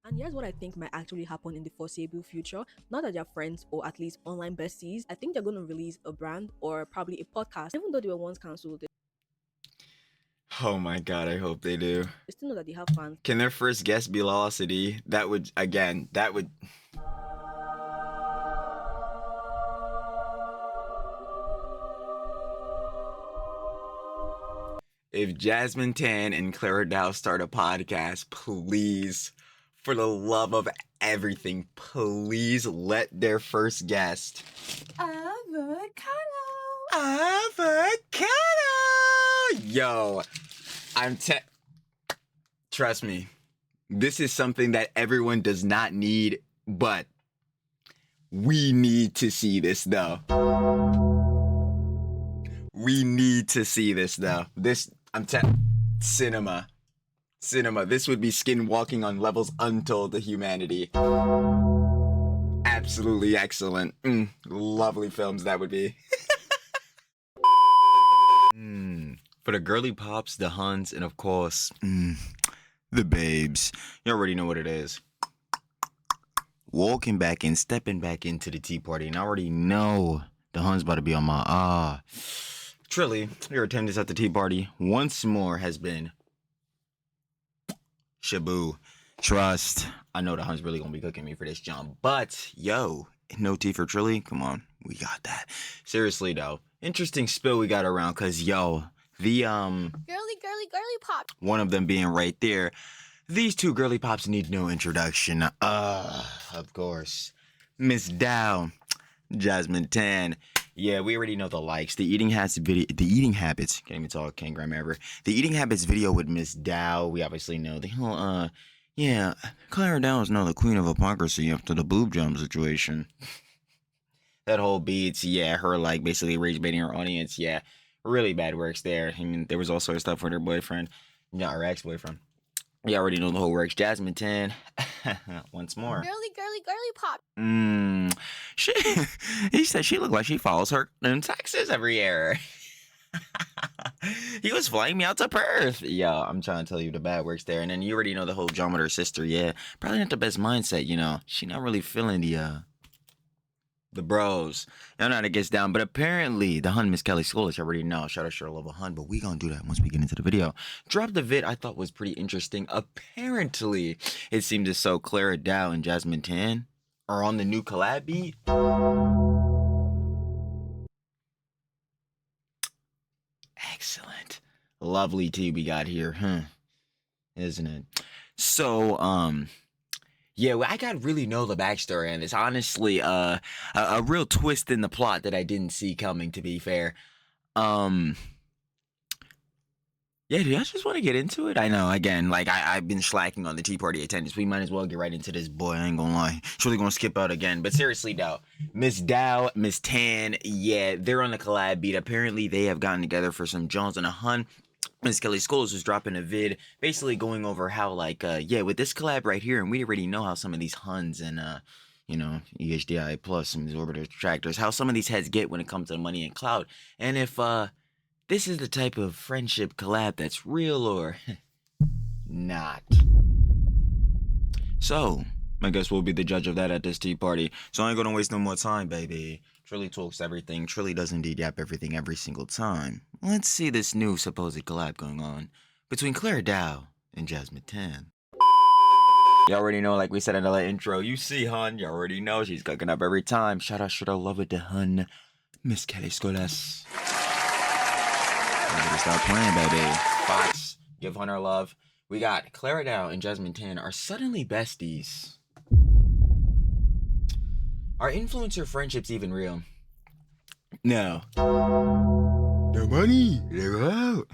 And here's what I think might actually happen in the foreseeable future. Not that they're friends or at least online besties. I think they're going to release a brand or probably a podcast. Even though they were once cancelled, they Oh my god, I hope they do. still know that they have fans. Can their first guest be Velocity? That would, again, that would... If Jazmine Tan and Clara Dow start a podcast, please, for the love of everything, please let their first guest... Avocado! Yo, trust me, this is something that everyone does not need, but we need to see this though. We need to see this though. Cinema. This would be skinwalking on levels untold to humanity. Absolutely excellent. Lovely films that would be. For the GirlyPops, the Huns, and of course, the babes. You already know what it is. Walking back in, stepping back into the tea party, and I already know the Huns about to be on my Trilly, your attendance at the tea party once more has been Shabu. Trust. I know the Huns really gonna be cooking me for this jump, but yo, no tea for Trilly? Come on, we got that. Seriously though, interesting spill we got around, cause yo, the girly pop. one of them being right there. These two girly pops need no introduction. Of course, Miss Dow, Jazmine Tan. Yeah, we already know the likes. The eating habits can't even talk, can't grammar ever. The eating habits video with Miss Dow. We obviously know the whole yeah, Clara Dow is now the queen of hypocrisy after the boob jump situation. That whole beats, yeah, her like basically rage baiting her audience, yeah, really bad works there. I mean, there was all sorts of stuff with her boyfriend, not her ex-boyfriend. You already know the whole works. Jazmine Tan, once more. Girly pop. He said she looked like she follows her in Texas every year. He was flying me out to Perth. Yo, I'm trying to tell you the bad works there. And then you already know the whole drama with her sister. Yeah, probably not the best mindset, you know. She not really feeling the bros. I don't know how it gets down, but apparently the Hun, Miss Kelly Scholish, I already know. Shout out to Love a Hun, but we gonna do that once we get into the video. Drop the vid I thought was pretty interesting. Apparently, it seems as though Clara Dow and Jazmine Tan are on the new collab beat. Excellent. Lovely tea we got here, huh? Isn't it? So, yeah, well, I gotta really know the backstory on this. Honestly, a real twist in the plot that I didn't see coming, to be fair. Yeah, do you guys just want to get into it? I know, again, like, I've been slacking on the tea party attendance. We might as well get right into this, boy. I ain't gonna lie. Surely gonna skip out again. But seriously, though, Miss Dow, Miss Tan, yeah, they're on the collab beat. Apparently, they have gotten together for some Jones and a Hun. Miss Kelly Scholes was dropping a vid, basically going over how, like, yeah, with this collab right here, and we already know how some of these Huns and, you know, EHDI plus some of these orbiter attractors, how some of these heads get when it comes to money and clout. And if, this is the type of friendship collab that's real or not. So, I guess we'll be the judge of that at this tea party. So I ain't gonna waste no more time, baby. Trilly talks everything. Trilly does indeed yap everything every single time. Let's see this new supposed collab going on between Clara Dow and Jazmine Tan. You already know, like we said in the intro, you see Hun, you already know she's cooking up every time. Shout out, should I love it to Hun, Miss Kelly Scholes. Ready to start playing, baby. Fox, give Hun our love. We got Clara Dow and Jazmine Tan are suddenly besties. Are influencer friendships even real? No. No money. They're out.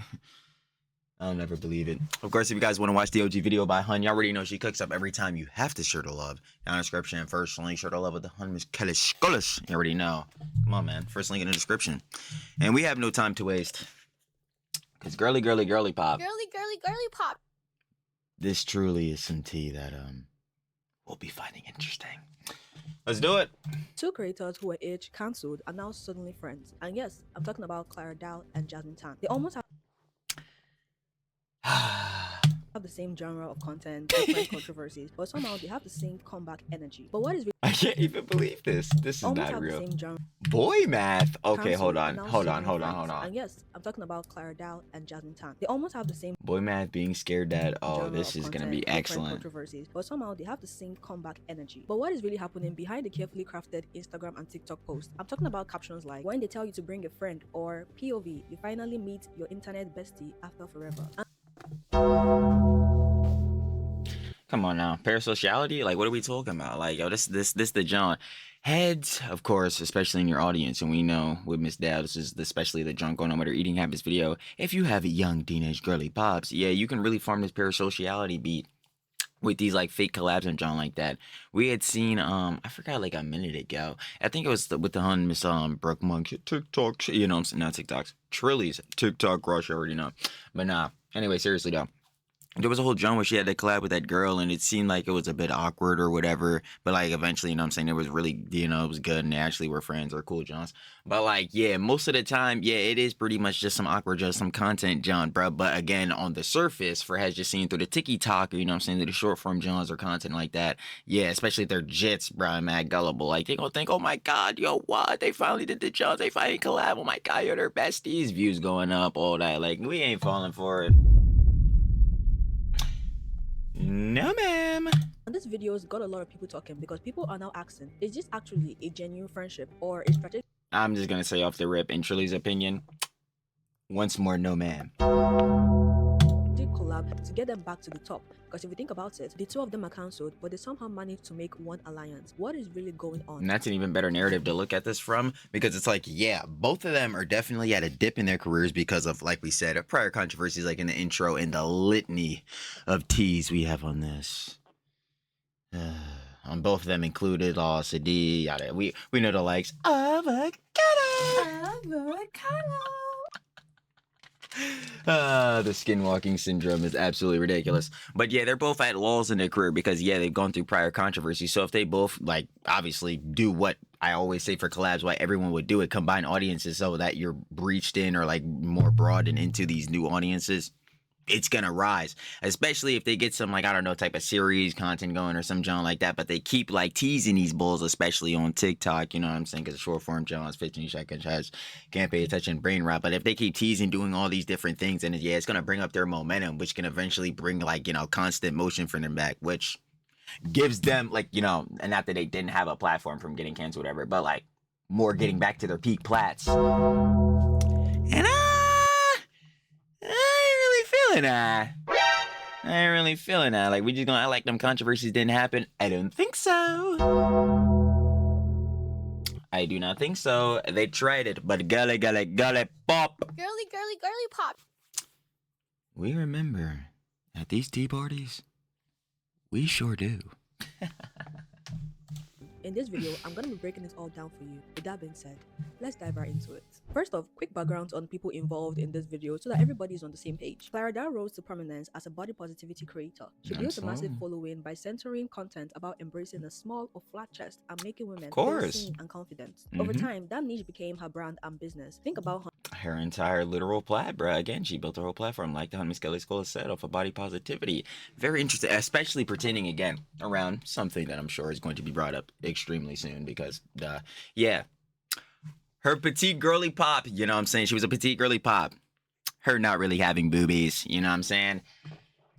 I'll never believe it. Of course, if you guys want to watch the OG video by Hun, you already know she cooks up every time. You have to share to love. Down in the description, first link, share to love with the Hun, Miss Kelly Scholes. You already know. Come on, man. First link in the description. And we have no time to waste. Because girly pop. Girly pop. This truly is some tea that, we'll be finding interesting. Let's do it. Two creators who were age cancelled are now suddenly friends. And yes, I'm talking about Clara Dow and Jazmine Tan. They almost have have the same genre of content, different controversies, but somehow they have the same comeback energy. But what is I can't even believe this. This is almost not have real. the same genre Boy math. Okay, hold cancelled on. and now Hold still on. being Hold on. friends. Hold on. And yes, I'm talking about Clara and Jazmine. They almost have the same Boy math being scared that, oh, genre this of is gonna content, be different excellent. controversies, but somehow they have the same comeback energy. But what is really happening behind the carefully crafted Instagram and TikTok post? I'm talking about captions like when they tell you to bring a friend, or POV, you finally meet your internet bestie after forever. Come on now, parasociality? Like, what are we talking about? Like, yo, this the John. Heads, of course, especially in your audience, and we know with Miss Dow, this is especially the junk going on with her eating habits video. If you have a young teenage girly pops, yeah, you can really farm this parasociality beat with these like fake collabs and John like that. We had seen I forgot like a minute ago. I think it was with the hun Miss Brooke Monk TikTok, you know, not TikToks, Trilly's TikTok crush, I already know. But nah. Anyway, seriously though. There was a whole John where she had to collab with that girl, and it seemed like it was a bit awkward or whatever. But like eventually, you know what I'm saying, it was really, you know, it was good, and they actually were friends or cool Johns. But like, yeah, most of the time, yeah, it is pretty much just some awkward, just some content, John, bro. But again, on the surface, for has just seen through the TikTok, or you know what I'm saying, through the short form Johns or content like that, yeah, especially if they're jits, bro, and mad gullible. Like they gonna think, oh my god, yo, what? They finally did the Johns, they finally collab. Oh my god, yo, they're besties. Views going up, all that. Like we ain't falling for it. No, ma'am. And this video's got a lot of people talking because people are now asking, is this actually a genuine friendship or a strategic I'm just gonna say off the rip, in Trilly's opinion, once more, no, ma'am. collab to get them back to the top? Because if you think about it, the two of them are cancelled, but they somehow managed to make one alliance. What is really going on? And that's an even better narrative to look at this from, because it's like, yeah, both of them are definitely at a dip in their careers because of, like we said, prior controversies, like in the intro and the litany of teas we have on this. On both of them included, Sadi, yada. We know the likes. Avocado. The skinwalking syndrome is absolutely ridiculous. But yeah, they're both at lulls in their career because yeah, they've gone through prior controversy. So if they both like obviously do what I always say for collabs, why everyone would do it, combine audiences so that you're breached in or like more broad and into these new audiences, it's gonna rise, especially if they get some like I don't know type of series content going or some John like that. But they keep like teasing these bulls, especially on TikTok. You know what I'm saying? Because short form John's 15 seconds has can't pay attention, brain rot. But if they keep teasing, doing all these different things, and yeah, it's gonna bring up their momentum, which can eventually bring like constant motion for them back, which gives them like and not that they didn't have a platform from getting canceled, whatever, but like more getting back to their peak plats. And I ain't really feeling that. Like, we just gonna act like them controversies didn't happen? I don't think so. I do not think so. They tried it, but gully pop. Girly pop. We remember at these tea parties, we sure do. In this video, I'm going to be breaking this all down for you. With that being said, let's dive right into it. First off, quick backgrounds on people involved in this video so that everybody is on the same page. Clara rose to prominence as a body positivity creator. She built a massive following by centering content about embracing a small or flat chest and making women feel seen and confident. Over time, that niche became her brand and business. Think about her entire literal plat, bruh. Again, she built her whole platform, like the Homie Skelly School said, off of body positivity. Very interesting, especially pertaining again around something that I'm sure is going to be brought up extremely soon because, yeah, her petite girly pop. You know what I'm saying? She was a petite girly pop. Her not really having boobies. You know what I'm saying?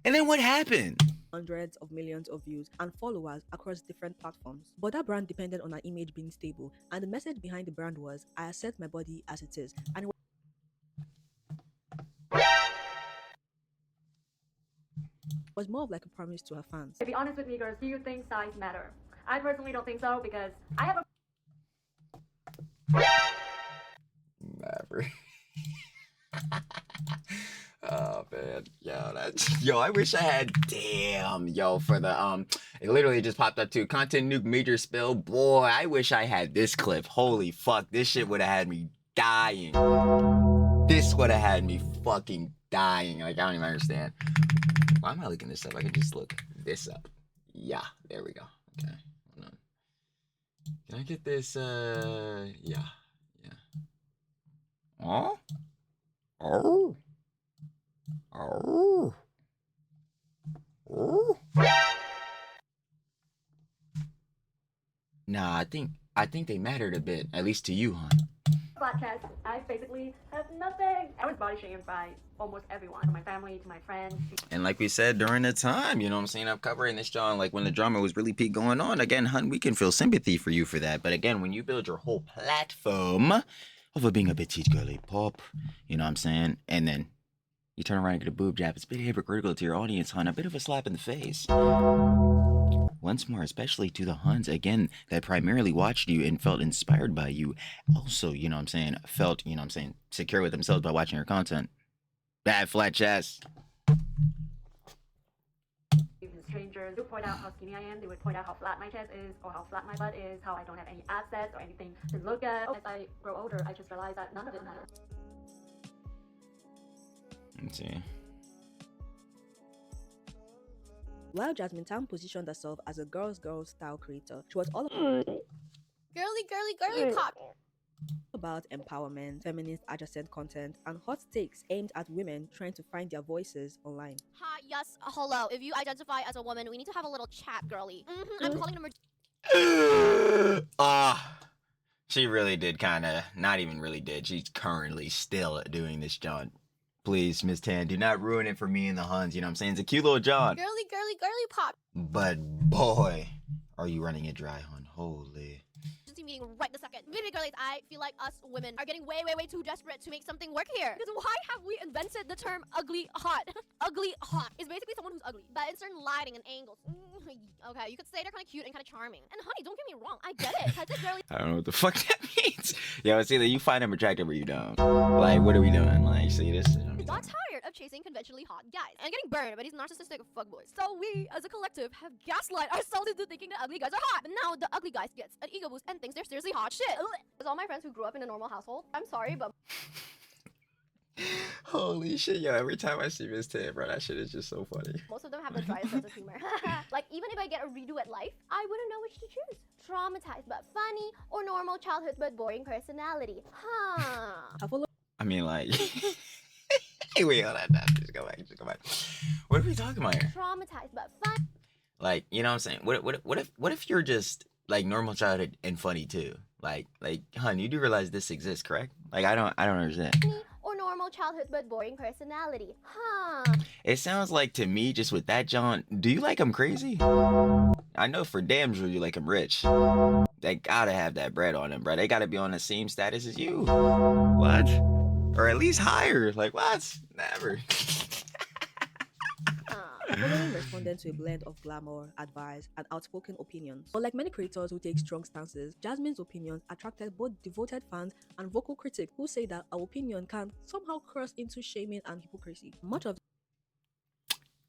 And then what happened? Hundreds of millions of views and followers across different platforms. But that brand depended on her image being stable, and the message behind the brand was, I accept my body as it is. And it was more of like a promise to her fans. To be honest with me, girls, do you think size matter? I personally don't think so because I have a Never. Oh man, yo, I wish I had for the it literally just popped up too. Content nuke major spill. Boy, I wish I had this clip. Holy fuck, this shit would have had me dying. This would have had me fucking dying. Like, I don't even understand. Why am I looking this up? I can just look this up. Yeah, there we go. Okay, hold on. Can I get this? Yeah. Oh. Ooh. Nah, I think they mattered a bit, at least to you, hon. Flat chest. I basically have nothing. I was body shamed by almost everyone, from my family to my friends. And like we said during the time, you know what I'm saying, I'm covering this, John, like when the drama was really peak going on. Again, hun, we can feel sympathy for you for that. But again, when you build your whole platform of being a petite girly pop, you know what I'm saying, and then you turn around and get a boob jab, it's a bit hypocritical to your audience, hun. A bit of a slap in the face. Once more, especially to the Huns, again, that primarily watched you and felt inspired by you. Also, you know what I'm saying, felt, you know what I'm saying, secure with themselves by watching your content. Bad flat chest. Even strangers would point out how skinny I am. They would point out how flat my chest is, or how flat my butt is, how I don't have any assets or anything to look at. As I grow older, I just realized that none of it matters. Let's see. While Jazmine Tan positioned herself as a girls style creator, she was all Girly pop. about empowerment, feminist adjacent content, and hot takes aimed at women trying to find their voices online. Hi, yes, hello. If you identify as a woman, we need to have a little chat, girly. I'm calling number. She really did kind of, not even really did. She's currently still doing this, John. Please, Miss Tan, do not ruin it for me and the Huns. You know what I'm saying? It's a cute little John. Girly pop. But boy, are you running it dry, hun. Holy. Meeting right this second. Baby girlies, I feel like us women are getting way too desperate to make something work here. Because why have we invented the term ugly hot? Ugly hot is basically someone who's ugly, but in certain lighting and angles. Okay, you could say they're kind of cute and kind of charming. And honey, don't get me wrong, I get it. Cause this girly. I don't know what the fuck that means. Yo, it's either you find him attractive or you don't. Like, what are we doing? Like, see this? Got tired of chasing conventionally hot guys and getting burned by these narcissistic fuckboys. So we, as a collective, have gaslight ourselves into thinking that ugly guys are hot. But now the ugly guys gets an ego boost and thinks they're seriously hot shit. As all my friends who grew up in a normal household, I'm sorry, but Holy shit, yo, every time I see Miss Tan, bro, that shit is just so funny. most of them have the driest sense of humor. Like, even if I get a redo at life, I wouldn't know which to choose. Traumatized but funny, or normal childhood but boring personality. Her followers I mean, like, hey, wait, hold on, no, just go back. What are we talking about here? Traumatized but fun. Like, you know what I'm saying? What if you're just like normal childhood and funny too? Like, hun, you do realize this exists, correct? Like, I don't understand. Or normal childhood but boring personality. It sounds like to me, just with that, John, do you like him crazy? I know for damn sure you like him rich. They gotta have that bread on them, bro. They gotta be on the same status as you. What? Or at least higher. Like, what? Never. following responded to a blend of glamour, advice, and outspoken opinions. But like many creators who take strong stances, Jazmine's opinions attracted both devoted fans and vocal critics who say that our opinion can somehow cross into shaming and hypocrisy. Much of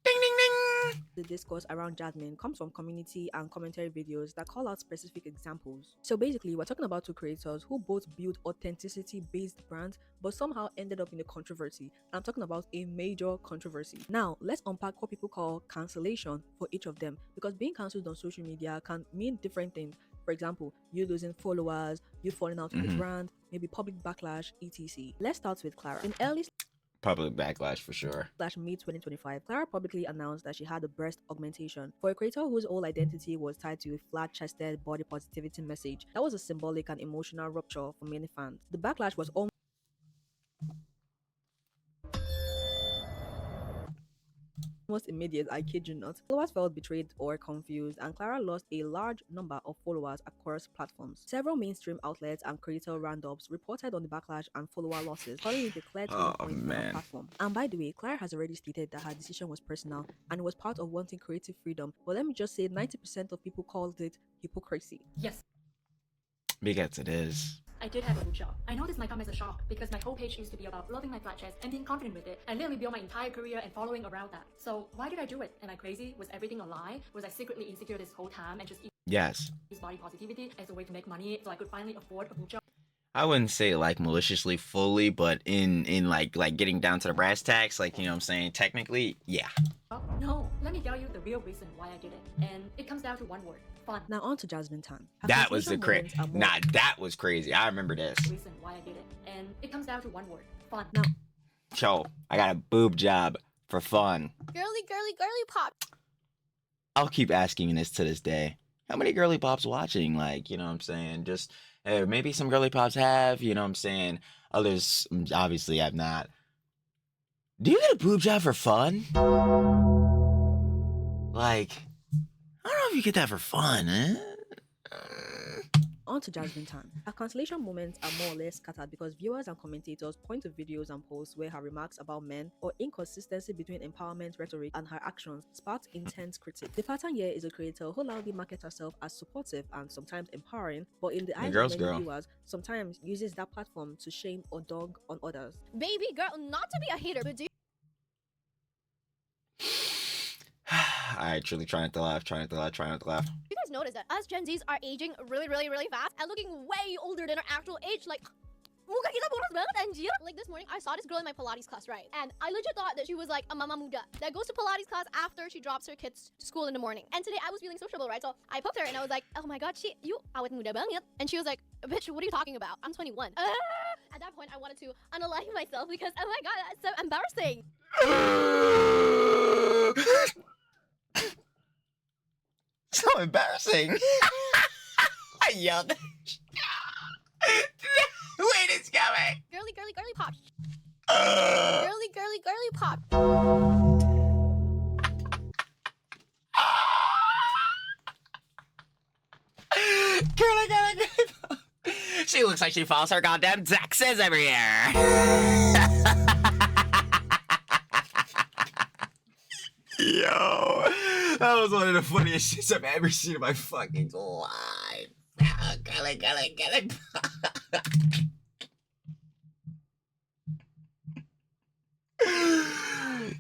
Ding, ding, ding. the discourse around Jazmine comes from community and commentary videos that call out specific examples. So basically, we're talking about two creators who both built authenticity-based brands but somehow ended up in a controversy. And I'm talking about a major controversy. Now, let's unpack what people call cancellation for each of them, because being cancelled on social media can mean different things. For example, you losing followers, you falling out with the brand, maybe public backlash, etc. Let's start with Clara. In early Public backlash for sure. May 2025, Clara publicly announced that she had a breast augmentation. For a creator whose whole identity was tied to a flat-chested body positivity message, that was a symbolic and emotional rupture for many fans. The backlash was almost immediate, I kid you not. Followers felt betrayed or confused, and Clara lost a large number of followers across platforms. Several mainstream outlets and creator roundups reported on the backlash and follower losses, calling it a clear turning point for the platform. And by the way, Clara has already stated that her decision was personal and was part of wanting creative freedom. But let me just say 90% of people called it hypocrisy. Yes, Because it is. I did have a boob job. I know this might come as a shock because my whole page used to be about loving my flat chest and being confident with it. I literally built my entire career and following around that. So why did I do it? Am I crazy? Was everything a lie? Was I secretly insecure this whole time and just Yes. use body positivity as a way to make money so I could finally afford a boob job? I wouldn't say like maliciously fully, but in like getting down to the brass tacks, like, you know what I'm saying, technically, yeah. No, let me tell you the real reason why I did it. And it comes down to one word: fun. Now on to Jazmine Tan. Her That was the sensational crazy. moments are more Nah, that was crazy. I remember this. Reason why I did it. And it comes down to one word: fun. Yo, I got a boob job for fun. Girly pop. I'll keep asking this to this day. How many girly pops watching? Like, you know what I'm saying? Just maybe some girly pops have, you know what I'm saying? Others obviously have not. Do you get a boob job for fun? Like, I don't know if you get that for fun, eh? On to Jazmine Tan. Her cancellation moments are more or less scattered because viewers and commentators point to videos and posts where her remarks about men or inconsistency between empowerment rhetoric and her actions sparked intense criticism. The pattern here is a creator who loudly markets herself as supportive and sometimes empowering, but in the eyes girl's of many girl. viewers, sometimes uses that platform to shame or dog on others. Baby girl, not to be a hater, but do you Alright, truly trying not to laugh. guys notice that us Gen Zs are aging really fast and looking way older than our actual age? Like, muka kita boros banget anjir. Like this morning, I saw this girl in my Pilates class, right? And I legit thought that she was like a mama muda that goes to Pilates class after she drops her kids to school in the morning. And today I was feeling sociable, right? So I poked her and I was like, oh my god, you awet muda banget. And she was like, bitch, what are you talking about? I'm 21. At that point, I wanted to unalive myself because, oh my god, that's so embarrassing. So embarrassing. I yelled. Wait, it's coming. Girly pop. Uh, Girly pop. girly. She looks like she files her goddamn taxes every year. Yo, that was one of the funniest shits I've ever seen in my fucking life. Girly.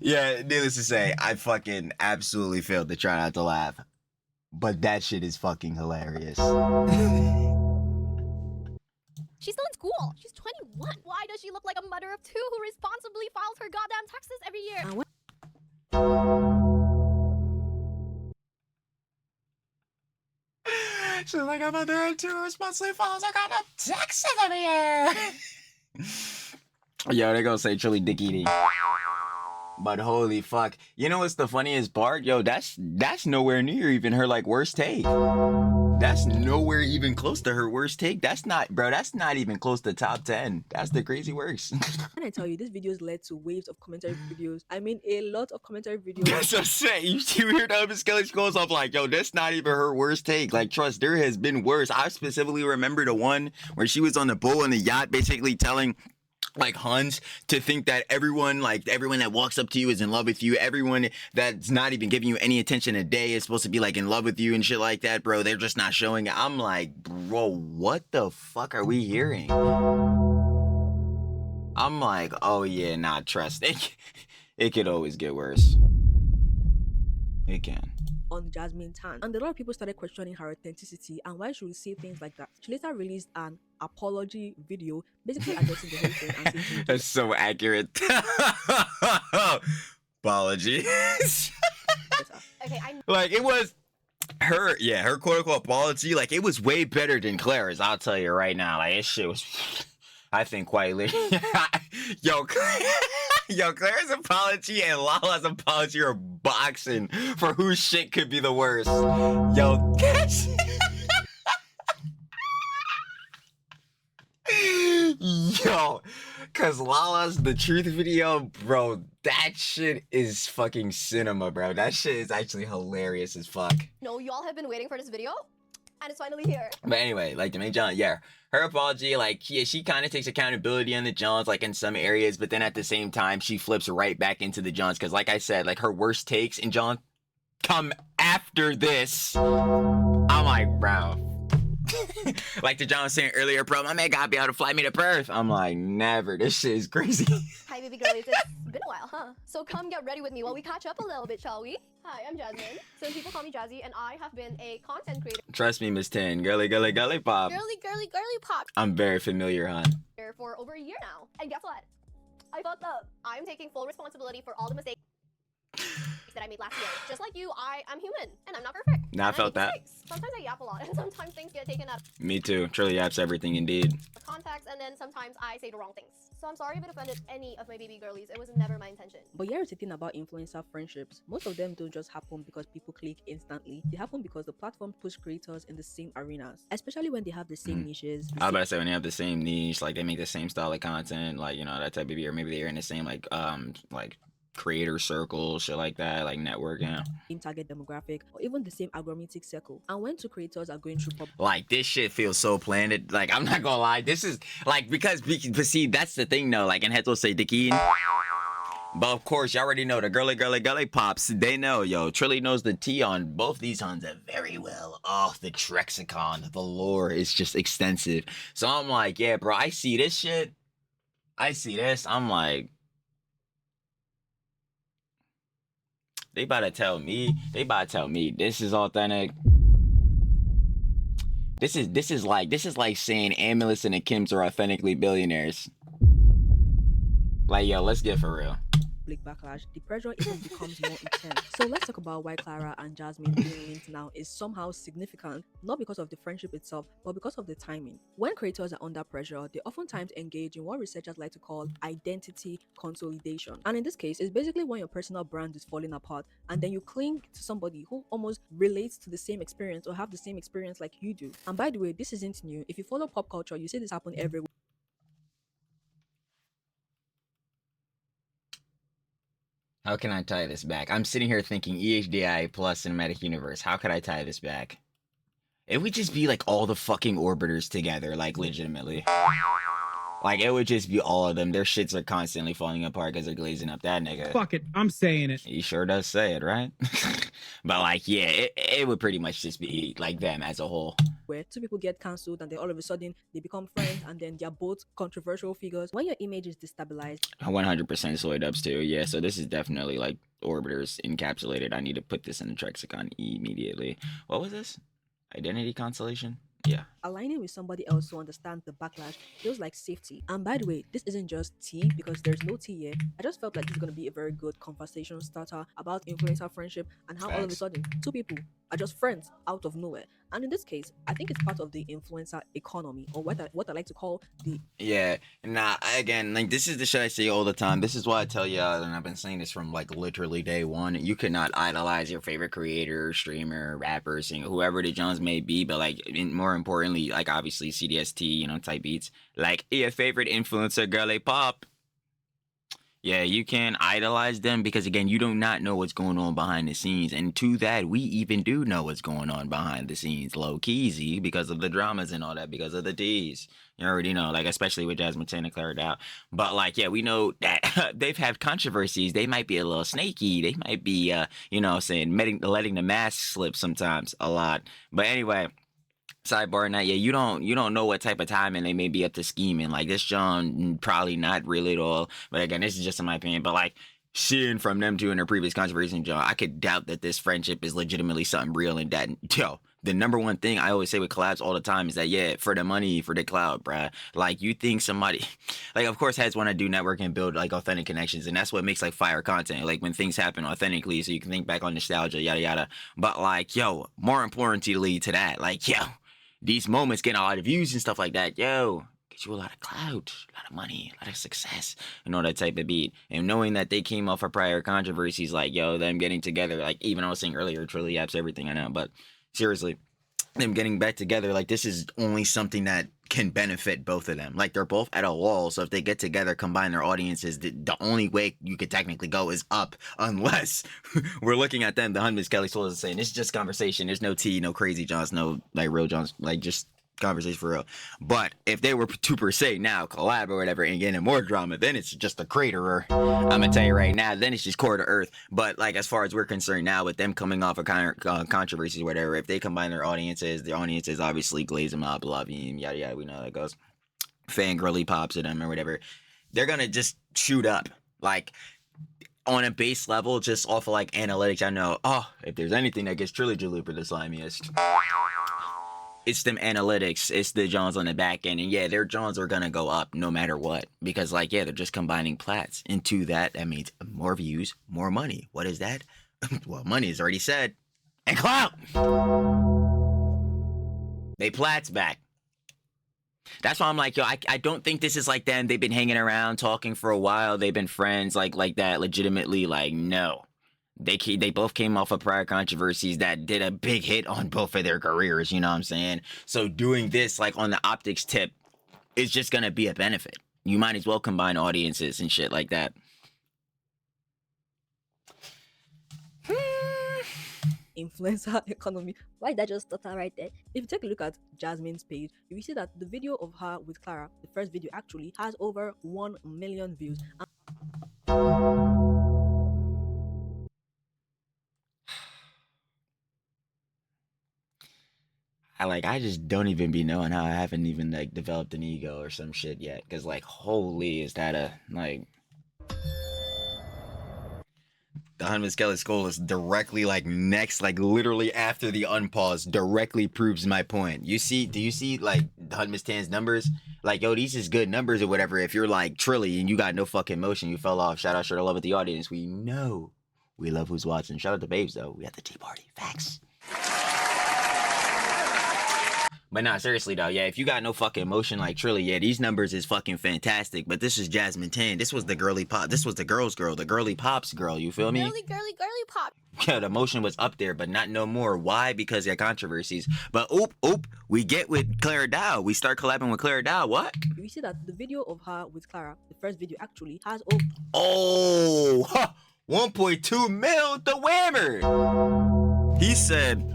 Yeah, needless to say, I fucking absolutely failed to try not to laugh. But that shit is fucking hilarious. She's still in school. She's 21. Why does she look like a mother of two who responsibly files her goddamn taxes every year? She's like, I'm a mother of two who responsibly files her goddamn taxes every year. Yo, they gonna say Trilly dick eating. But holy fuck. You know what's the funniest part? Yo, that's nowhere near even her like worst take. That's nowhere even close to her worst take. That's not even close to top 10. That's the crazy worst. When I tell you, these videos led to waves of commentary videos. I mean, a lot of commentary videos. That's what I'm saying. You hear the Skelly goes off like, yo, that's not even her worst take. Like, trust, there has been worse. I specifically remember the one where she was on the boat on the yacht basically telling like Huns to think that everyone that walks up to you is in love with you. Everyone that's not even giving you any attention a day is supposed to be like in love with you and shit like that, bro. They're just not showing it. I'm like, bro, what the fuck are we hearing? I'm like, oh yeah, nah, trust. It could always get worse. It can. On Jazmine Tan, and a lot of people started questioning her authenticity and why she would say things like that. She later released an apology video basically addressing the whole thing and saying That's so accurate. Apologies. Okay, I Like, it was her quote-unquote apology, like, it was way better than Clara's, I'll tell you right now. Like, this shit was, I think, quite lit. Yo, Clara's apology and Lala's apology are boxing for whose shit could be the worst. Yo, yo, cause Lala's The Truth video, bro, that shit is fucking cinema, bro. That shit is actually hilarious as fuck. know y'all have been waiting for this video, and it's finally here. But anyway, like the main John, yeah, her apology, like, yeah, she kind of takes accountability on the Johns, like in some areas, but then at the same time, she flips right back into the Johns, because like I said, like her worst takes in John come after this. I'm like, bro. Like the John was saying earlier, bro, my man gotta be able to fly me to Perth. I'm like, never. This shit is crazy. Hi, baby girlies. It's been a while, huh? So come get ready with me while we catch up a little bit, shall we? Hi, I'm Jazmine. Some people call me Jazzy, and I have been a content creator Trust me, Miss 10. Girly pop. girly pop I'm very familiar, hon. for over a year now. And guess what? I fucked up. I'm taking full responsibility for all the mistakes that I made last year. Just like you, I am human, and I'm not perfect. Nah, I And felt make that. mistakes. Sometimes I yap a lot, and sometimes things get taken out Me too. TrillTalksEverything indeed. of context, and then sometimes I say the wrong things. So I'm sorry if it offended any of my baby girlies. It was never my intention. But here's the thing about influencer friendships. Most of them don't just happen because people click instantly. They happen because the platform push creators in the same arenas, especially when they have the same niches. I was about to say when they have the same niche, like they make the same style of content, like you know that type of year. Maybe they're in the same like creator circle, shit like that, like networking. Same target demographic, or even the same algorithmic circle. And when two creators are going through Like this shit feels so planted. Like I'm not gonna lie, this is like but see that's the thing though. Like in Heto say Dickie. But of course, you already know the girly pops. They know, yo. Trilly knows the tea on both these huns very well. Oh, the Trexicon, the lore is just extensive. So I'm like, yeah, bro, I see this shit. I see this. I'm like, they about to tell me this is authentic. This is like saying Amulets and the Kims are authentically billionaires. Like, yo, let's get for real. public backlash, the pressure even becomes more intense. So let's talk about why Clara and Jazmine being linked now is somehow significant, not because of the friendship itself, but because of the timing. When creators are under pressure, they oftentimes engage in what researchers like to call identity consolidation. And in this case, it's basically when your personal brand is falling apart and then you cling to somebody who almost relates to the same experience or have the same experience like you do. And by the way, this isn't new. If you follow pop culture, you see this happen everywhere. How can I tie this back? I'm sitting here thinking EHDI plus cinematic universe. How could I tie this back? It would just be like all the fucking orbiters together, like legitimately. Like it would just be all of them. Their shits are constantly falling apart because they're glazing up that nigga. Fuck it, I'm saying it. He sure does say it, right? But like, yeah, it would pretty much just be like them as a whole. Where two people get cancelled and then all of a sudden they become friends and then they're both controversial figures. When your image is destabilized, 100% soy dubs too. Yeah, so this is definitely like orbiters encapsulated. I need to put this in the Trexicon immediately. What was this? Identity constellation? Yeah. aligning with somebody else who understands the backlash feels like safety. And by the way, this isn't just tea because there's no tea here. I just felt like this is going to be a very good conversation starter about influencer friendship and how all of a sudden two people are just friends out of nowhere. And in this case, I think it's part of the influencer economy, or what I like to call the... Yeah, nah, again, like, this is the shit I say all the time. This is why I tell y'all, and I've been saying this from, like, literally day one. You cannot idolize your favorite creator, streamer, rapper, singer, whoever the Jones may be, but, like, more importantly, like, obviously, CDST, you know, type beats. Like, your favorite influencer, GirlyPop. Yeah, you can idolize them because, again, you do not know what's going on behind the scenes. And to that, we even do know what's going on behind the scenes, low-key, because of the dramas and all that, because of the D's. You already know, like, especially with Jazmine and Clara. But, like, yeah, we know that they've had controversies. They might be a little snaky. They might be, you know, letting the mask slip sometimes a lot. But anyway... Sidebar, not yeah, you don't know what type of timing they may be up to scheming. Like this John, probably not really at all. But again, this is just in my opinion. But like seeing from them two in their previous controversy, John, I could doubt that this friendship is legitimately something real. And that, yo, the number one thing I always say with collabs all the time is that, yeah, for the money, for the clout, bruh. Like you think somebody, like of course heads want to do network and build like authentic connections, and that's what makes like fire content. Like when things happen authentically, so you can think back on nostalgia, yada yada. But like, yo, more importantly to that, like, yo. These moments getting a lot of views and stuff like that, yo, get you a lot of clout, a lot of money, a lot of success, and all that type of beat. And knowing that they came off of prior controversies, like, yo, them getting together, like, even I was saying earlier, TrillTalksEverything, I know, but seriously, them getting back together, like, this is only something that can benefit both of them. Like, they're both at a wall, so if they get together, combine their audiences, the only way you could technically go is up, unless we're looking at them, the husbands, Kelly Souls, is saying, it's just conversation, there's no tea, no crazy Johns, no, like, real Johns, like, just conversation for real. But if they were to per se now collab or whatever and get in more drama, then it's just a craterer. I'm gonna tell you right now, then it's just core to earth. But like as far as we're concerned now, with them coming off of controversies or whatever, if they combine their audiences obviously glaze them up, love you, yada yada, we know how that goes. Fangirly pops at them or whatever, they're gonna just shoot up like on a base level, just off of like analytics. I know, oh, if there's anything that gets Trilly for the slimiest, it's them analytics, it's the Johns on the back end, and yeah, their Johns are gonna go up no matter what, because like, yeah, they're just combining plats. Into that means more views, more money. What is that? Well, money is already said, and clout. They plats back. That's why I'm like, yo, I don't think this is like them. They've been hanging around, talking for a while. They've been friends, like that, legitimately. Like, no. They both came off of prior controversies that did a big hit on both of their careers, you know what I'm saying? So doing this, like, on the optics tip is just gonna be a benefit. You might as well combine audiences and shit like that. Influencer economy. Why did I just stutter right there? If you take a look at Jazmine's page, you will see that the video of her with Clara, the first video actually, has over 1 million views. I just don't even be knowing how I haven't even, like, developed an ego or some shit yet. Because, like, holy, is that a, like... The Hunman Skeleton Skull is directly, like, next, like, literally after the unpause, directly proves my point. Do you see, like, Hunman Tan's numbers? Like, yo, these is good numbers or whatever. If you're, like, Trilly and you got no fucking motion, you fell off. Shout out, show the love at the audience. We know we love who's watching. Shout out to babes, though. We at the tea party. Facts. But nah, seriously though, yeah, if you got no fucking emotion like Trilly, yeah, these numbers is fucking fantastic. But this is Jazmine 10. This was the girly pop. This was the girl's girl, the girly pops girl. You feel me? Girly pop. Yeah, the emotion was up there, but not no more. Why? Because of controversies. But oop, we get with Clara Dow. We start collabing with Clara Dow. What? You see that the video of her with Clara, the first video actually, has 1.2 mil the whammer. He said,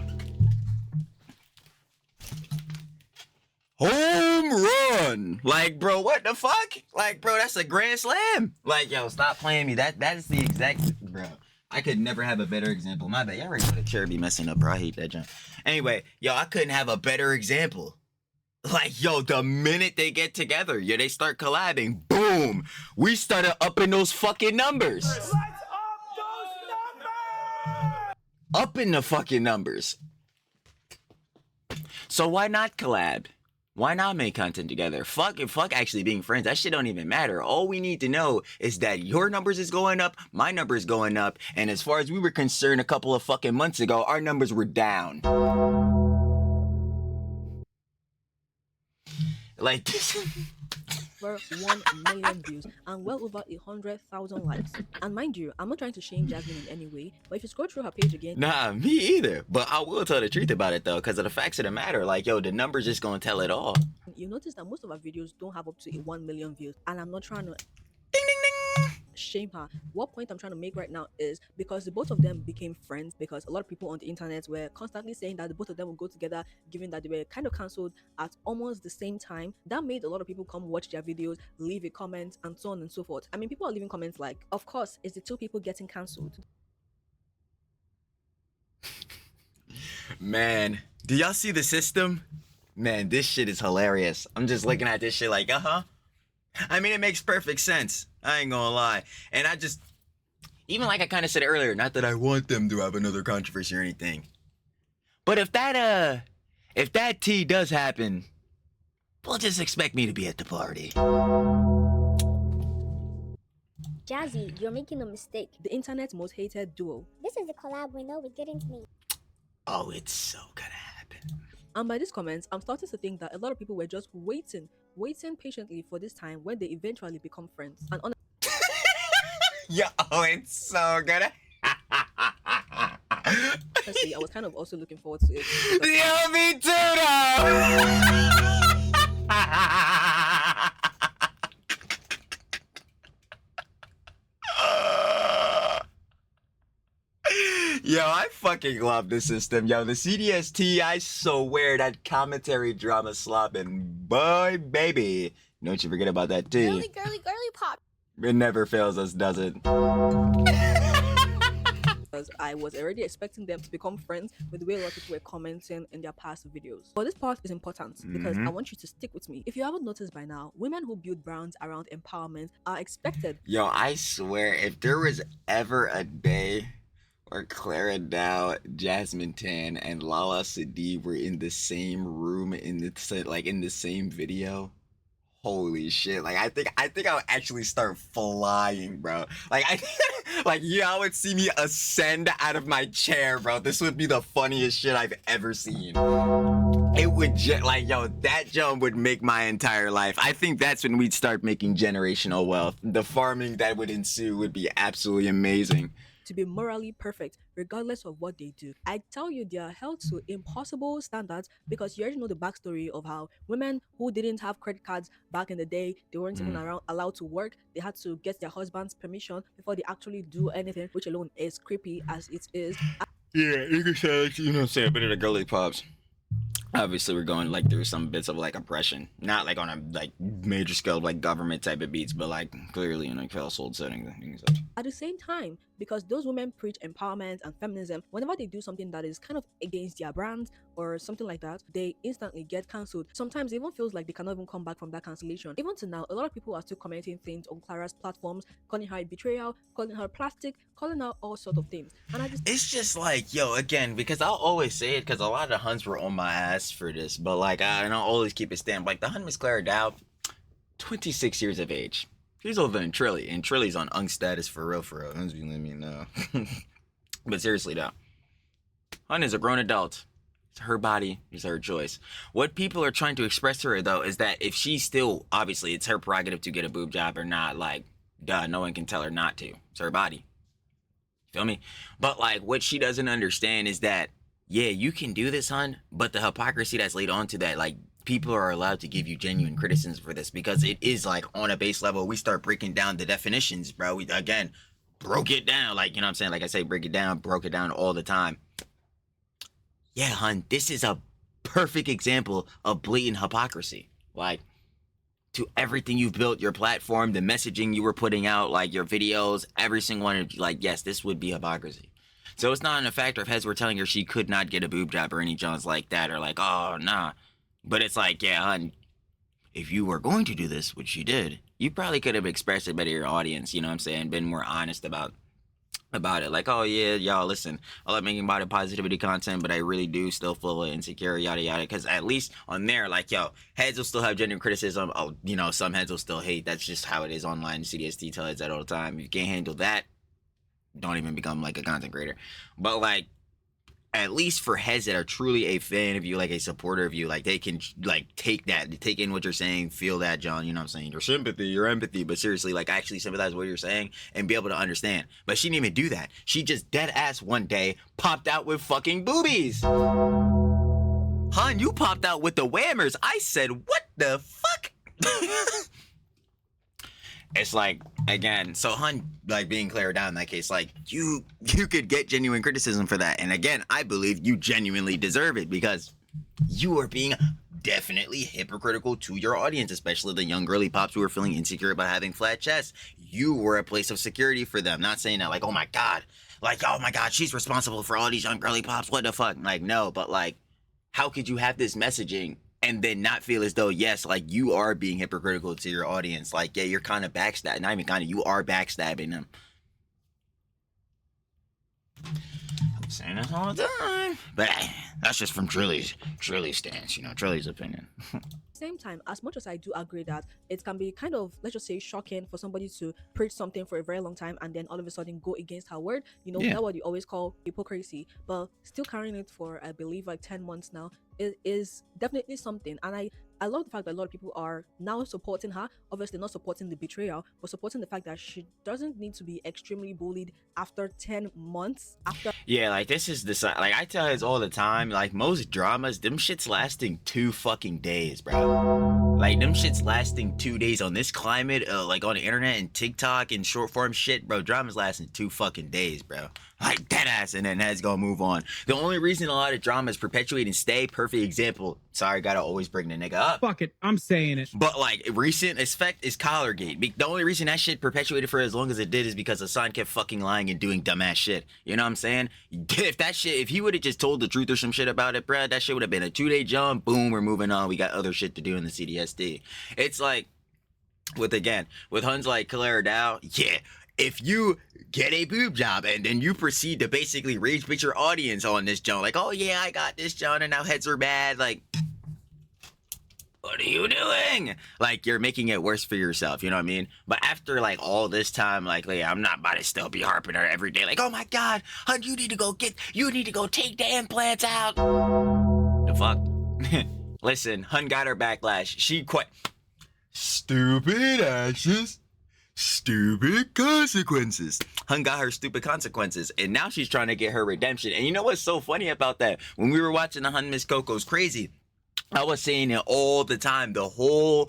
home run. Like, bro, what the fuck? Like, bro, that's a grand slam. Like, yo, stop playing me. That is the exact, bro. I could never have a better example. My bad. Y'all already know the chair be messing up, bro. I hate that junk. Anyway, yo, I couldn't have a better example. Like, yo, the minute they get together, yeah, they start collabing, boom, we started upping those fucking numbers. Let's up those numbers. Upping the fucking numbers. So why not collab? Why not make content together? Fuck actually being friends. That shit don't even matter. All we need to know is that your numbers is going up, my number is going up, and as far as we were concerned a couple of fucking months ago, our numbers were down. Like this. over 1 million views and well over 100,000 likes. And mind you, I'm not trying to shame Jazmine in any way, but if you scroll through her page again, Nah, me either. But I will tell the truth about it though, because of the facts of the matter. Like, yo, the numbers just gonna tell it all. you'll notice that most of our videos don't have up to 1 million views. And I'm not trying to Ding ding ding. shame her. What point I'm trying to make right now is because the both of them became friends, because a lot of people on the internet were constantly saying that the both of them would go together, given that they were kind of cancelled at almost the same time. That made a lot of people come watch their videos, leave a comment, and so on and so forth. I mean, people are leaving comments like, of course, it's the two people getting cancelled. Man, do y'all see the system? Man, this shit is hilarious. I'm just looking at this shit like, I mean, it makes perfect sense. I ain't gonna lie. And I just, even like I kind of said earlier, not that I want them to have another controversy or anything. But if that tea does happen, well, just expect me to be at the party. Jazzy, you're making a mistake. The internet's most hated duo. This is the collab we know with Good Into Me. Oh, it's so gonna happen. And by these comments, I'm starting to think that a lot of people were just waiting patiently for this time when they eventually become friends. And Yo, it's so gonna. honestly, I was kind of also looking forward to it. Yo, me too, though. Yo, I fucking love the system. Yo, the CDST, I swear that commentary drama slopping. Boy, baby. Don't you forget about that too. Girly pop. It never fails us, does it? Because I was already expecting them to become friends with the way a lot of people were commenting in their past videos. But this part is important because I want you to stick with me. If you haven't noticed by now, women who build brands around empowerment are expected. Yo, I swear, if there was ever a day where Clara Dow, Jazmine Tan, and Lala Sadi were in the same room in the same video, holy shit! Like I think I'll actually start flying, bro. Like Like, y'all would see me ascend out of my chair, bro. This would be the funniest shit I've ever seen. It would like, yo, that jump would make my entire life. I think that's when we'd start making generational wealth. The farming that would ensue would be absolutely amazing. To be morally perfect, regardless of what they do. I tell you, they are held to impossible standards because you already know the backstory of how women who didn't have credit cards back in the day, they weren't even allowed to work. They had to get their husband's permission before they actually do anything, which alone is creepy as it is. Yeah, you can say, you know what I'm saying, a bit of the girly pops. Obviously, we're going like through some bits of like oppression, not like on a like major scale like government type of beats, but like clearly in a household setting and things like that. At the same time, because those women preach empowerment and feminism, whenever they do something that is kind of against their brand or something like that, they instantly get cancelled. Sometimes it even feels like they cannot even come back from that cancellation. Even to now, a lot of people are still commenting things on Clara's platforms, calling her a betrayal, calling her plastic, calling her all sorts of things. And it's just like, yo, again, because I'll always say it because a lot of the Huns were on my ass for this, but like, I'll always keep it stand. Like, the Hun Miss Clara Dow, 26 years of age. She's older than Trilly, and Trilly's on unk status for real, for real. Let me know. But seriously, though, Hun is a grown adult. It's her body, it's her choice. What people are trying to express to her, though, is that if she's still, obviously, it's her prerogative to get a boob job or not. Like, duh, no one can tell her not to. It's her body. Feel me? But like, what she doesn't understand is that, yeah, you can do this, Hun, but the hypocrisy that's laid onto that, like, people are allowed to give you genuine criticisms for this because it is like on a base level. We start breaking down the definitions, bro. We again broke it down, like, you know what I'm saying? Like I say, break it down, broke it down all the time. Yeah, Hun, this is a perfect example of blatant hypocrisy. Like, to everything you've built, your platform, the messaging you were putting out, like your videos, every single one of you, like, yes, this would be hypocrisy. So it's not a factor if heads were telling her she could not get a boob job or any Johns like that, or like, oh, nah. But it's like, yeah, Hun, if you were going to do this, which you did, you probably could have expressed it better to your audience, you know what I'm saying? Been more honest about it. Like, oh, yeah, y'all, listen, I love making body positivity content, but I really do still feel insecure, yada, yada. Because at least on there, like, yo, heads will still have genuine criticism. Oh, you know, some heads will still hate. That's just how it is online. CDST tell heads that all the time. If you can't handle that, don't even become, like, a content creator. But, like, at least for heads that are truly a fan of you, like a supporter of you, like they can like take in what you're saying, feel that, John, you know what I'm saying, your sympathy, your empathy, but seriously, like actually sympathize with what you're saying and be able to understand. But she didn't even do that. She just dead ass one day popped out with fucking boobies. Hun, you popped out with the whammers. I said, what the fuck? It's like, again, so Hun, like, being Clara down in that case, like, you could get genuine criticism for that. And again, I believe you genuinely deserve it because you are being definitely hypocritical to your audience, especially the young girly pops who are feeling insecure about having flat chests. You were a place of security for them. Not saying that, like, oh my God, she's responsible for all these young girly pops. What the fuck? Like, no, but like, how could you have this messaging and then not feel as though, yes, like, you are being hypocritical to your audience? Like, yeah, you're kind of backstabbing. Not even kind of, you are backstabbing them. I'm saying this all the time. But that's just from Trilly's stance, you know, Trilly's opinion. Same time, as much as I do agree that it can be kind of, let's just say, shocking for somebody to preach something for a very long time and then all of a sudden go against her word, you know, that's what you always call hypocrisy. But still carrying it for, I believe, like 10 months now, it is definitely something. And I love the fact that a lot of people are now supporting her, obviously not supporting the betrayal, but supporting the fact that she doesn't need to be extremely bullied after 10 months after. Yeah, like, this is the side, like, I tell heads all the time, like, most dramas, them shit's lasting 2 fucking days, bro. Like, them shit's lasting 2 days on this climate, like, on the internet and TikTok and short form shit, bro. Drama's lasting 2 fucking days, bro. Like, dead ass, and then that's gonna move on. The only reason a lot of dramas perpetuate and stay, perfect example, sorry, gotta always bring the nigga up. Fuck it, I'm saying it. But, like, recent effect is Collargate. The only reason that shit perpetuated for as long as it did is because Hassan kept fucking lying and doing dumbass shit. You know what I'm saying? If he would have just told the truth or some shit about it, bruh, that shit would have been a 2-day jump. Boom, we're moving on. We got other shit to do in the CDSD. It's like, with Huns like Clara Dow, yeah, if you get a boob job and then you proceed to basically rage bait your audience on this, John, like, oh yeah, I got this, John, and now heads are bad, like, what are you doing? Like, you're making it worse for yourself, you know what I mean? But after, like, all this time, like, I'm not about to still be harping her every day. Like, oh my God, hun, you need to go take the implants out. The fuck? Listen, hun got her backlash. She quit. Stupid actions. Stupid consequences. Hun got her stupid consequences, and now she's trying to get her redemption. And you know what's so funny about that? When we were watching the Hun Miss Coco's Crazy, I was saying it all the time, the whole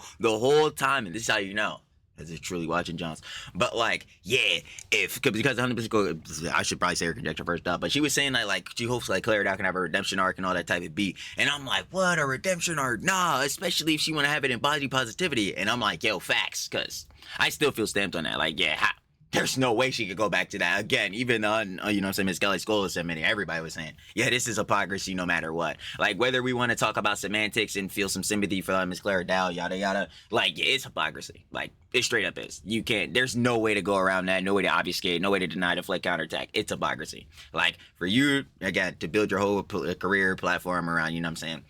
time, and this is how you know. As it's truly watching Johns. But like, yeah, because 100%, I should probably say her conjecture first up, but she was saying that like she hopes like Clara can have a redemption arc and all that type of beat. And I'm like, what, a redemption arc? Nah, especially if she wanna have it in body positivity. And I'm like, yo, facts, cause I still feel stamped on that. Like, yeah, there's no way she could go back to that again. Even on, you know what I'm saying, Miss Kelly Scholar submitting, everybody was saying, yeah, this is hypocrisy no matter what. Like, whether we want to talk about semantics and feel some sympathy for Miss Clara Dow, yada yada, like, yeah, it's hypocrisy. Like, it straight up is. You can't, there's no way to go around that, no way to obfuscate, no way to deny, deflect, counterattack. It's hypocrisy. Like, for you, again, to build your whole career platform around, you know what I'm saying,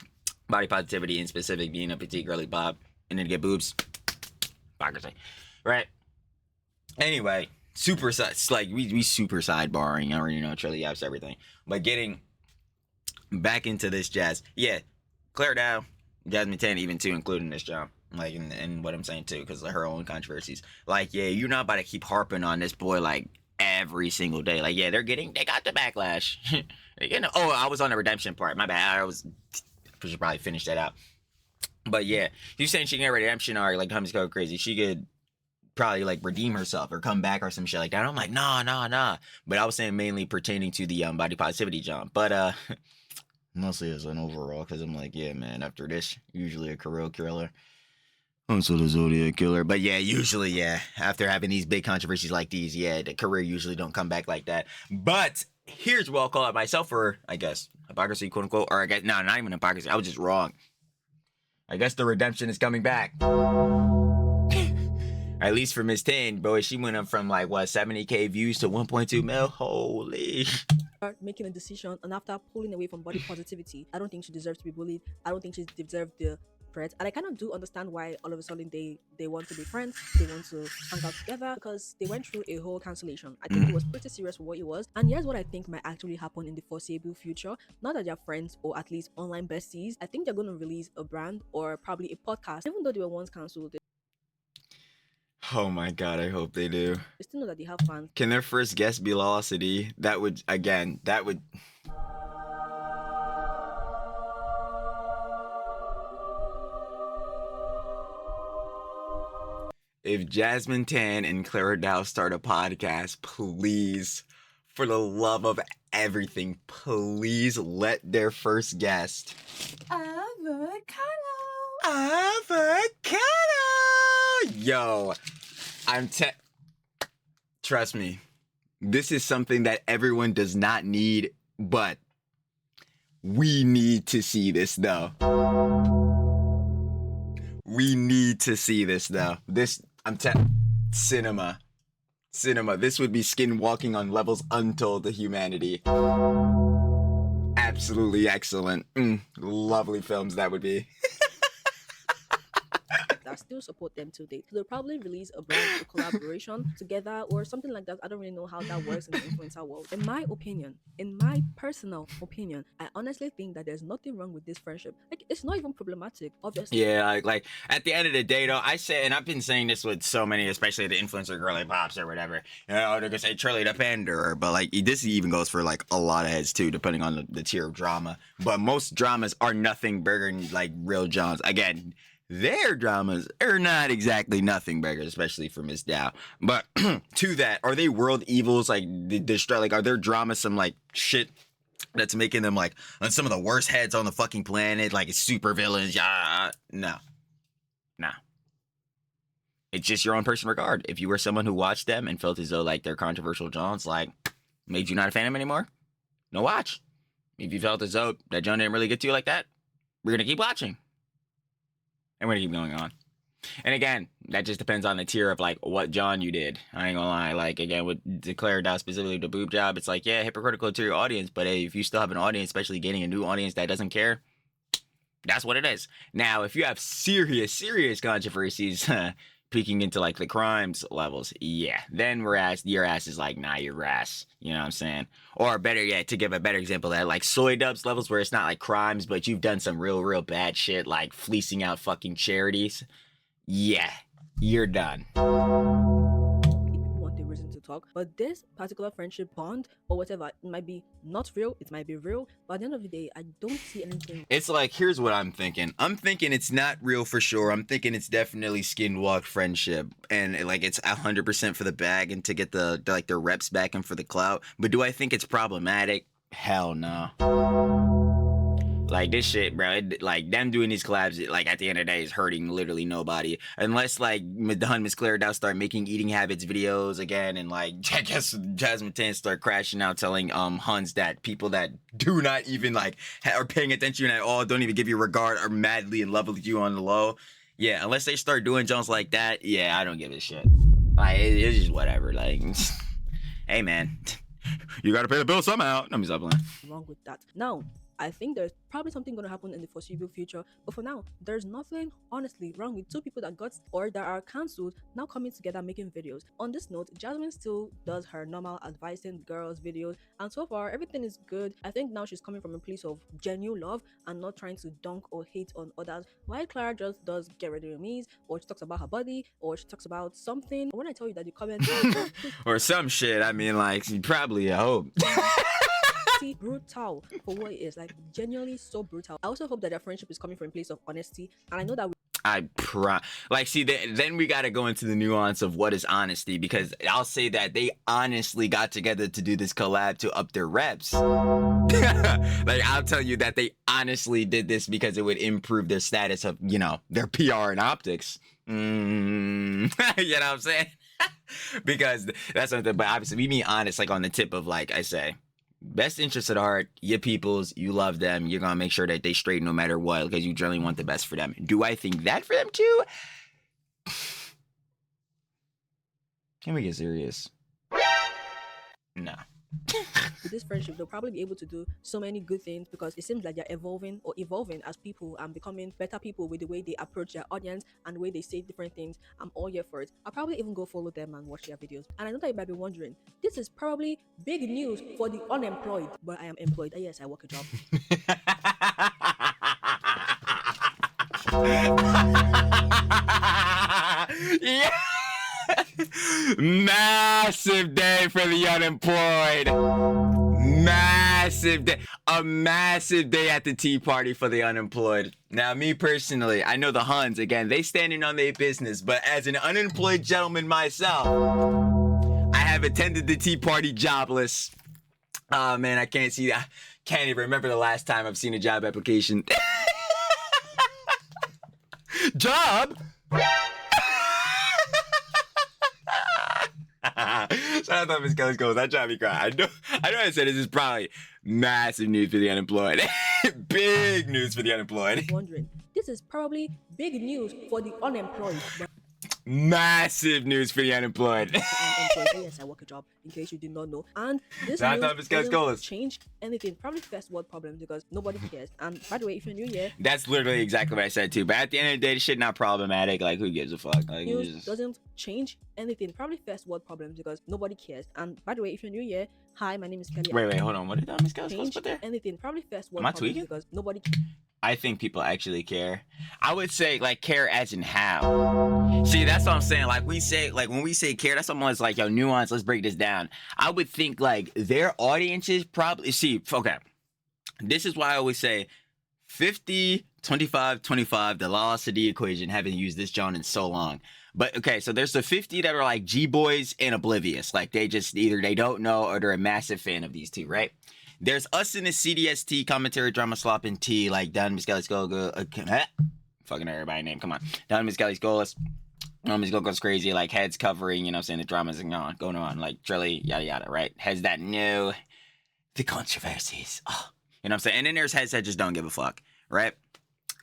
body positivity, in specific, being a petite girly pop, and then to get boobs, hypocrisy. Right? Anyway, super like we super sidebarring. I already know TrillTalksEverything, but getting back into this jazz, yeah, Clara Dow, Jazmine 10, even too, including this job, like and what I'm saying too, because of her own controversies. Like, yeah, you're not about to keep harping on this boy like every single day. Like, yeah, they got the backlash. You know, oh, I was on the redemption part. My bad. I should probably finish that out. But yeah, you saying she can get a redemption arc, like Hummus Go Crazy, she could probably like redeem herself or come back or some shit like that. I'm like, nah. But I was saying mainly pertaining to the body positivity jump. But mostly as an overall, because I'm like, yeah, man, after this, usually a career killer. Also the Zodiac Killer. But yeah, usually, yeah, after having these big controversies like these, yeah, the career usually don't come back like that. But here's what I'll call it myself for, I guess, hypocrisy, quote unquote, or I guess, no, not even hypocrisy. I was just wrong. I guess the redemption is coming back. At least for Miss 10, boy, she went up from like, what, 70K views to 1.2 mil? Holy. Making a decision, and after pulling away from body positivity, I don't think she deserves to be bullied. I don't think she deserves the threat. And I kind of do understand why all of a sudden they want to be friends, they want to hang out together, because they went through a whole cancellation. I think it was pretty serious for what it was. And here's what I think might actually happen in the foreseeable future. Not that they're friends or at least online besties. I think they're going to release a brand or probably a podcast. Even though they were once cancelled, Oh my God, I hope they do. they still know that they have fans. Can their first guest be Velocity? That would. If Jazmine 10 and Clara Dow start a podcast, please, for the love of everything, please let their first guest. Avocado! Yo, trust me, this is something that everyone does not need, but we need to see this though. We need to see this though. Cinema. This would be skinwalking on levels untold to humanity. Absolutely excellent. Lovely films that would be. That still support them till date. So they'll probably release a brand or collaboration together or something like that. I don't really know how that works in the influencer world. In my opinion, in my personal opinion, I honestly think that there's nothing wrong with this friendship. Like, it's not even problematic, obviously. Yeah, like at the end of the day though, I say, and I've been saying this with so many, especially the influencer GirlyPops or whatever, you know, they're gonna say Trilly the Panderer, but like this even goes for like a lot of heads too, depending on the tier of drama. But most dramas are nothing bigger than like real Johns. Again, their dramas are not exactly nothing bigger, especially for Miss Dow. But to that, are they world evils? Like, are their dramas some like shit that's making them like on some of the worst heads on the fucking planet, like super villains? Yeah, no. It's just your own personal regard. If you were someone who watched them and felt as though like their controversial Johns like made you not a fan of them anymore, no watch. If you felt as though that John didn't really get to you like that, we're gonna keep watching. And we're gonna keep going on. And again, that just depends on the tier of like what John you did. I ain't gonna lie. Like again, with Declare Down specifically the boob job, it's like, yeah, hypocritical to your audience. But hey, if you still have an audience, especially getting a new audience that doesn't care, That's what it is. Now, if you have serious controversies peeking into like the crimes levels, yeah, then your ass is like, nah, your ass. You know what I'm saying? Or better yet, to give a better example, that like soy dubs levels where it's not like crimes, but you've done some real bad shit like fleecing out fucking charities. Yeah, you're done. People want a reason to talk, but this particular friendship bond or whatever, it might be not real, it might be real, but at the end of the day, I don't see anything. It's like, here's what I'm thinking. I'm thinking it's not real for sure. I'm thinking it's definitely skinwalk friendship, and like it's 100% for the bag and to get the like their reps back and for the clout. But do I think it's problematic? Hell no. Like this shit, bro. Like them doing these collabs, like at the end of the day, is hurting literally nobody. Unless like Miss Clara Dow start making eating habits videos again, and like I guess Jazmine 10 start crashing out, telling Huns that people that do not even like are paying attention at all, don't even give you regard, are madly in love with you on the low. Yeah, unless they start doing jumps like that, yeah, I don't give a shit. Like it's just whatever. Like, hey man, you gotta pay the bill somehow. Let me stop playing. Wrong with that. Now, I think there's probably something going to happen in the foreseeable future, but for now, there's nothing honestly wrong with two people that got or that are cancelled now coming together making videos. On this note, Jazmine still does her normal advising girls videos, and so far everything is good. I think now she's coming from a place of genuine love and not trying to dunk or hate on others, while Clara just does get ready with me, or she talks about her body, or she talks about something. When I tell you that the comments or some shit, I mean, like, probably, I hope. brutal for what it is, like genuinely so brutal. I also hope that their friendship is coming from a place of honesty, and I know that then we got to go into the nuance of what is honesty, because I'll say that they honestly got together to do this collab to up their reps. Like, I'll tell you that they honestly did this because it would improve their status of, you know, their PR and optics. You know what I'm saying? Because that's something, but obviously we mean honest, like on the tip of, like I say, best interest at heart, your peoples, you love them, you're gonna make sure that they straight no matter what, because you generally want the best for them. Do I think that for them too? Can we get serious? No. with this friendship, they'll probably be able to do so many good things because it seems like they're evolving as people and becoming better people with the way they approach their audience and the way they say different things. I'm all here for it. I'll probably even go follow them and watch their videos. And I know that you might be wondering, this is probably big news for the unemployed, but I am employed. Yes, I work a job. Yeah. Massive day for the unemployed. Massive day. A massive day at the tea party for the unemployed. Now, me personally, I know the Huns, again, they standing on their business, but as an unemployed gentleman myself, I have attended the tea party jobless. Oh man, I can't see that. Can't even remember the last time I've seen a job application. Job? Shout out to Miss Kelly's goals. That drive me cry. I know I said this is probably massive news for the unemployed. Big news for the unemployed. Wondering, this is probably big news for the unemployed. But massive news for the unemployed. I'm employed. Yes, I work a job, in case you did not know. And this news doesn't change anything. Probably first world problems because nobody cares. And by the way, if you're new here, that's literally exactly what I said too. But at the end of the day, this shit not problematic. Like, who gives a fuck? Like, news doesn't change anything. Probably first world problems because nobody cares. And by the way, if you're new here, hi, my name is Kelly. Wait, hold on. What did Miss Kelly put there? Anything. Probably first world problems because nobody cares. I think people actually care. I would say, like, care as in how. See, that's what I'm saying. Like, when we say care, that's almost like, yo, nuance, let's break this down. I would think, like, their audiences probably, okay, this is why I always say 50, 25, 25, the laws of the equation. Haven't used this John in so long. But, okay, so there's the 50 that are, like, G-boys and oblivious. Like, they just, either they don't know or they're a massive fan of these two, right? There's us in the CDST, commentary, drama, slop, and tea, like Don Miss Kelly's fucking everybody name, come on. Don Miss Kelly's goals. Miss goes crazy, like heads covering, you know what I'm saying, the drama's going on, like Trilly, yada yada, right? Heads that know the controversies. Oh, you know what I'm saying? And then there's heads that just don't give a fuck, right?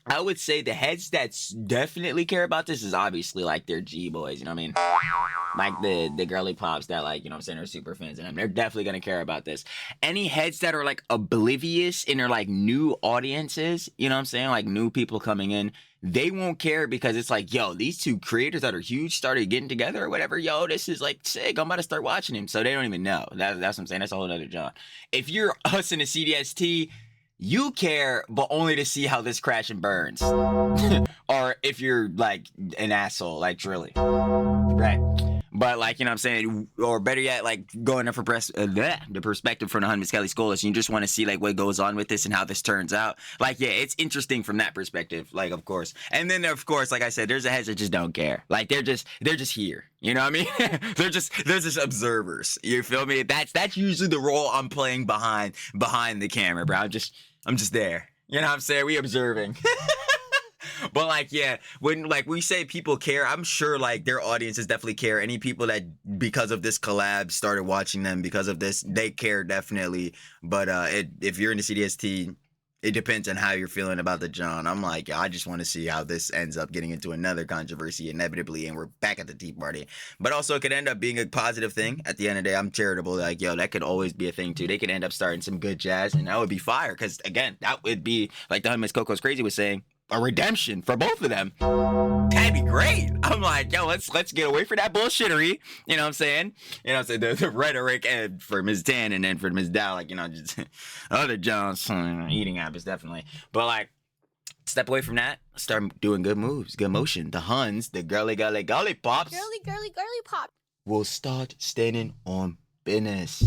I would say the heads that definitely care about this is obviously like their G boys, you know what I mean? Like the girly pops that, like, you know what I'm saying, are super fans of them. They're definitely gonna care about this. Any heads that are like oblivious and are like new audiences, you know what I'm saying? Like new people coming in, they won't care because it's like, yo, these two creators that are huge started getting together or whatever. Yo, this is like sick. I'm about to start watching him. So they don't even know. That's what I'm saying. That's a whole other John. If you're us in the CDST, you care, but only to see how this crash and burns. Or if you're like an asshole, like Trilly. Right. But like, you know what I'm saying? Or better yet, like going in for the perspective from the Miss Kelly Scholas, you just want to see like what goes on with this and how this turns out. Like, yeah, it's interesting from that perspective, like, of course. And then of course, like I said, there's the heads that just don't care. Like they're just here. You know what I mean? they're just observers. You feel me? That's usually the role I'm playing behind the camera, bro. I'm just there. You know what I'm saying? We observing. But like, yeah, when like we say people care, I'm sure like their audiences definitely care. Any people that because of this collab started watching them because of this, they care definitely. But if you're in the CDST, it depends on how you're feeling about the John. I'm like, I just want to see how this ends up getting into another controversy inevitably, and we're back at the tea party. But also, it could end up being a positive thing. At the end of the day, I'm charitable. Like, yo, that could always be a thing too. They could end up starting some good jazz, and that would be fire. Because again, that would be like the Miss Coco's Crazy was saying, a redemption for both of them. That'd be great. I'm like, yo, let's get away from that bullshittery. You know what I'm saying? You know what I'm saying? The rhetoric and for Ms. Tan and then for Ms. Dow, like, you know, just other Johnson eating habits, definitely. But like, step away from that. Start doing good moves, good motion. The Huns, the girly pops, Girly pop. will start standing on business.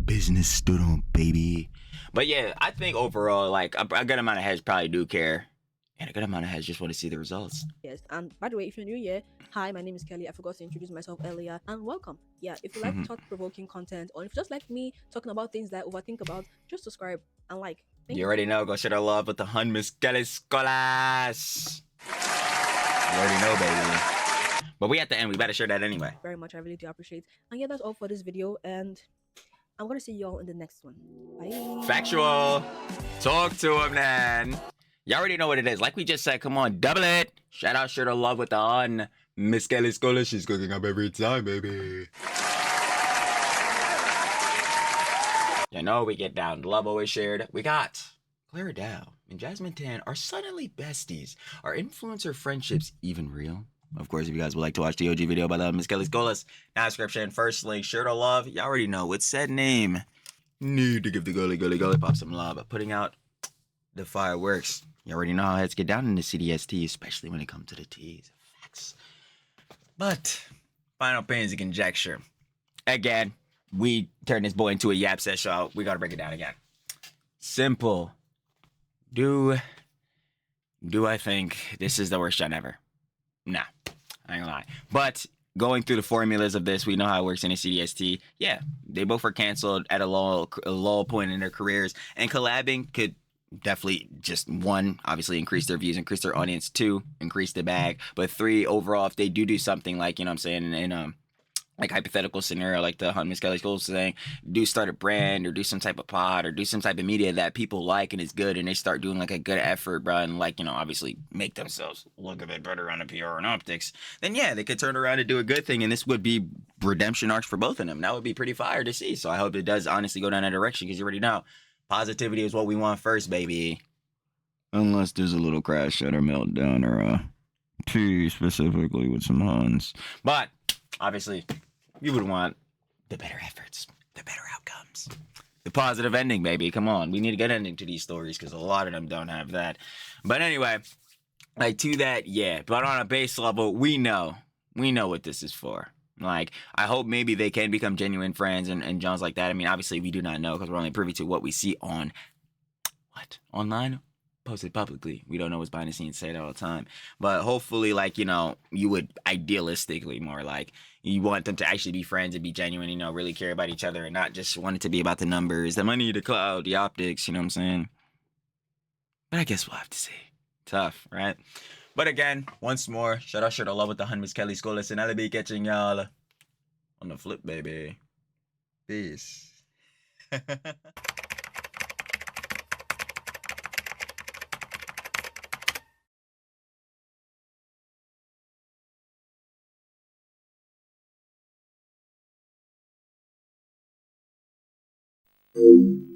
Business stood on, baby. But yeah, I think overall, like a good amount of heads probably do care, and a good amount of heads just want to see the results. Yes, and by the way, if you're new here, hi, my name is Kelly. I forgot to introduce myself earlier, and welcome. Yeah, if you like thought-provoking content, or if you just like me talking about things that I overthink about, just subscribe and like. Thank You already know. Go share the love with the Miss Kelly Scholas. You already know, baby. But we at the end. We better share that anyway. Very much. I really do appreciate. And yeah, that's all for this video, and I'm gonna see y'all in the next one. Bye. Factual. Talk to him, then. You already know what it is. Like we just said, come on, double it. Shout out, share the love with the Miss Kelly Scholas. She's cooking up every time, baby. You know we get down. Love always shared. We got Clara Dow and Jazmine Tan are suddenly besties. Are influencer friendships even real? Of course, if you guys would like to watch the OG video by the Miss Kelly Scholas, now description, first link, share to love. You already know with said name. Need to give the girly pop some love. Putting out the fireworks. You already know how heads get down in the CDST, especially when it comes to the T's. Facts. But final opinions and conjecture. Again, we turned this boy into a yap set, so we gotta break it down again. Simple. Do I think this is the worst John ever? Nah, I ain't gonna lie. But going through the formulas of this, we know how it works in a CDST. Yeah, they both were canceled at a low point in their careers, and collabing could definitely just one, obviously increase their views, increase their audience. Two, increase the bag. But three, overall, if they do something like, you know what I'm saying, in like hypothetical scenario, like the Miss Kelly School saying, do start a brand or do some type of pod or do some type of media that people like and is good, and they start doing like a good effort, bro, and like, you know, obviously make themselves look a bit better on the PR and optics, then yeah, they could turn around and do a good thing, and this would be redemption arcs for both of them. That would be pretty fire to see. So I hope it does honestly go down that direction, because you already know positivity is what we want first, baby. Unless there's a little crash or meltdown or tea specifically with some Huns. But obviously, you would want the better efforts, the better outcomes, the positive ending, baby. Come on, we need a good ending to these stories, because a lot of them don't have that. But anyway, like to that, yeah. But on a base level, we know what this is for. Like, I hope maybe they can become genuine friends and John's like that. I mean, obviously we do not know, because we're only privy to what we see on online. Posted publicly. We don't know what's behind the scenes said all the time. But hopefully, like, you know, you would idealistically more like you want them to actually be friends and be genuine, you know, really care about each other and not just want it to be about the numbers, the money, the cloud, the optics, you know what I'm saying? But I guess we'll have to see. Tough, right? But again, once more, shout out, share the love with the Miss Kelly Scholas, and I'll be catching y'all on the flip, baby. Peace. you.